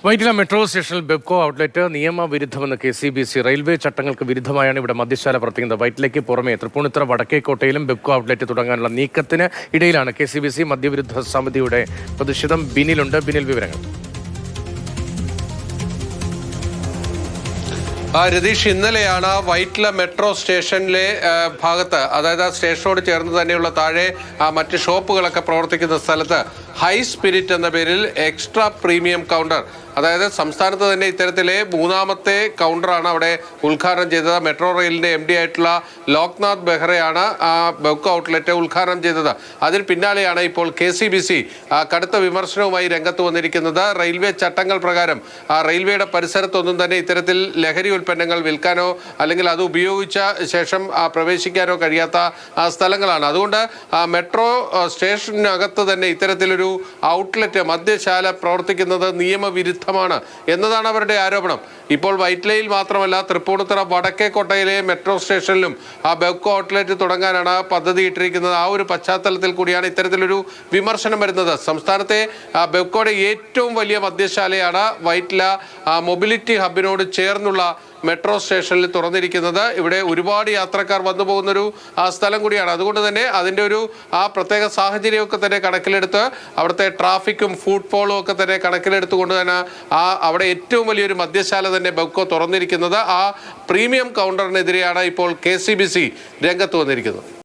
Vyttila metro സ്റ്റേഷനിൽ Bevco outlet നിയമവിരുദ്ധമെന്ന് KCBC railway ചട്ടങ്ങൾക്ക് വിരുദ്ധമായാണ് ഇവിടെ മദ്യശാല പ്രവർത്തിക്കുന്നത്. വൈറ്റിലയ്ക്ക് പുറമെ തൃപ്പൂണിത്തുറ വടക്കേക്കോട്ടയിലും ബെബ്കോ ഔട്ട്ലെറ്റ് തുടങ്ങാനുള്ള നീക്കത്തിന് ഇടയിലാണ് KCBC മദ്യവിരുദ്ധ സമിതിയുടെ പ്രതിഷേധം. ബിനിലുണ്ട്. ബിനിൽ വിവരങ്ങൾ. രതീഷ്, ഇന്നലെയാണ് വൈറ്റില മെട്രോ സ്റ്റേഷനിലെ ഭാഗത്ത്, അതായത് ആ സ്റ്റേഷനോട് ചേർന്ന് തന്നെയുള്ള താഴെ മറ്റ് ഷോപ്പുകളൊക്കെ പ്രവർത്തിക്കുന്ന സ്ഥലത്ത് ഹൈ സ്പിരിറ്റ് എന്ന പേരിൽ എക്സ്ട്രാ പ്രീമിയം കൗണ്ടർ, അതായത് സംസ്ഥാനത്ത് തന്നെ ഇത്തരത്തിലെ മൂന്നാമത്തെ കൗണ്ടറാണ് അവിടെ ഉദ്ഘാടനം ചെയ്തത്. മെട്രോ റെയിലിന്റെ MD ആയിട്ടുള്ള ലോക്നാഥ് ബെഹ്റയാണ് ആ ബെബ്കോ ഔട്ട്ലെറ്റ് ഉദ്ഘാടനം ചെയ്തത്. അതിന് പിന്നാലെയാണ് ഇപ്പോൾ KCBC കടുത്ത വിമർശനവുമായി രംഗത്ത് വന്നിരിക്കുന്നത്. റെയിൽവേ ചട്ടങ്ങൾ പ്രകാരം റെയിൽവേയുടെ പരിസരത്തൊന്നും തന്നെ ഇത്തരത്തിൽ ലഹരി ഉൽപ്പന്നങ്ങൾ വിൽക്കാനോ അല്ലെങ്കിൽ അത് ഉപയോഗിച്ച ശേഷം പ്രവേശിക്കാനോ കഴിയാത്ത സ്ഥലങ്ങളാണ്. അതുകൊണ്ട് മെട്രോ സ്റ്റേഷനകത്ത് തന്നെ ഇത്തരത്തിലൊരു ഔട്ട്ലെറ്റ് മദ്യശാല പ്രവർത്തിക്കുന്നത് നിയമവിരുദ്ധമാണ് എന്നതാണ് അവരുടെ ആരോപണം. ഇപ്പോൾ വൈറ്റിലയിൽ മാത്രമല്ല, തൃപ്പൂണിത്തുറ വടക്കേക്കോട്ടയിലെ മെട്രോ സ്റ്റേഷനിലും ബെബ്കോ ഔട്ട്ലെറ്റ് തുടങ്ങാനാണ് പദ്ധതി ഇട്ടിരിക്കുന്നത്. ആ ഒരു പശ്ചാത്തലത്തിൽ കൂടിയാണ് ഇത്തരത്തിലൊരു വിമർശനം വരുന്നത്. സംസ്ഥാനത്തെ ബെബ്കോയുടെ ഏറ്റവും വലിയ മദ്യശാലയാണ് വൈറ്റില മൊബിലിറ്റി ഹബിനോട് ചേർന്നുള്ള മെട്രോ സ്റ്റേഷനിൽ തുറന്നിരിക്കുന്നത്. ഇവിടെ ഒരുപാട് യാത്രക്കാർ വന്നു പോകുന്നൊരു സ്ഥലം കൂടിയാണ്. അതുകൊണ്ട് തന്നെ അതിൻ്റെ ഒരു പ്രത്യേക സാഹചര്യമൊക്കെ തന്നെ കണക്കിലെടുത്ത് അവിടുത്തെ ട്രാഫിക്കും ഫുട്ഫോളും ഒക്കെ തന്നെ കണക്കിലെടുത്തുകൊണ്ട് തന്നെ അവിടെ ഏറ്റവും വലിയൊരു മദ്യശാല തന്നെ ബെബ്കോ തുറന്നിരിക്കുന്നത്. ആ പ്രീമിയം കൗണ്ടറിനെതിരെയാണ് ഇപ്പോൾ KCBC രംഗത്ത് വന്നിരിക്കുന്നത്.